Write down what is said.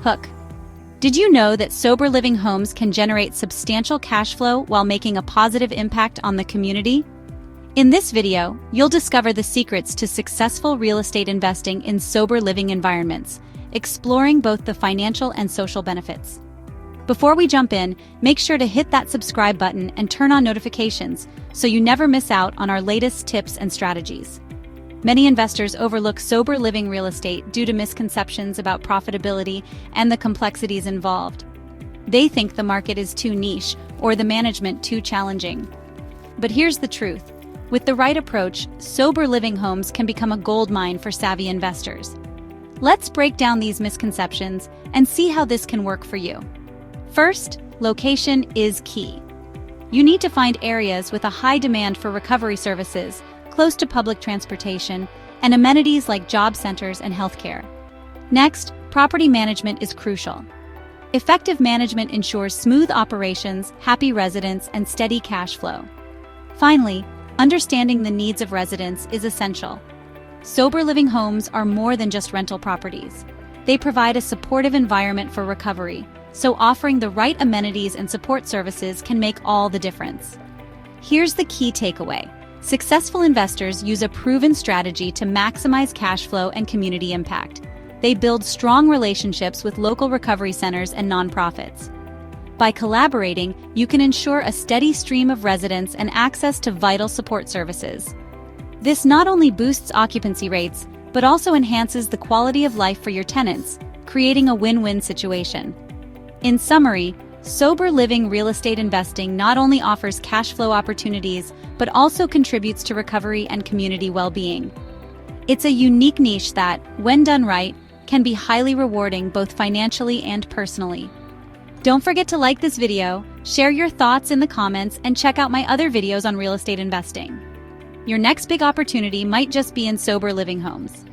Hook. Did you know that sober living homes can generate substantial cash flow while making a positive impact on the community? In this video, you'll discover the secrets to successful real estate investing in sober living environments, exploring both the financial and social benefits. Before we jump in, make sure to hit that subscribe button and turn on notifications so you never miss out on our latest tips and strategies. Many investors overlook sober living real estate due to misconceptions about profitability and the complexities involved. They think the market is too niche or the management too challenging. But here's the truth. With the right approach, sober living homes can become a goldmine for savvy investors. Let's break down these misconceptions and see how this can work for you. First, location is key. You need to find areas with a high demand for recovery services, close to public transportation, and amenities like job centers and healthcare. Next, property management is crucial. Effective management ensures smooth operations, happy residents, and steady cash flow. Finally, understanding the needs of residents is essential. Sober living homes are more than just rental properties. They provide a supportive environment for recovery, so offering the right amenities and support services can make all the difference. Here's the key takeaway. Successful investors use a proven strategy to maximize cash flow and community impact. They build strong relationships with local recovery centers and nonprofits. By collaborating, you can ensure a steady stream of residents and access to vital support services. This not only boosts occupancy rates, but also enhances the quality of life for your tenants, creating a win-win situation. In summary, sober living real estate investing not only offers cash flow opportunities, but also contributes to recovery and community well-being. It's a unique niche that, when done right, can be highly rewarding both financially and personally. Don't forget to like this video, share your thoughts in the comments, and check out my other videos on real estate investing. Your next big opportunity might just be in sober living homes.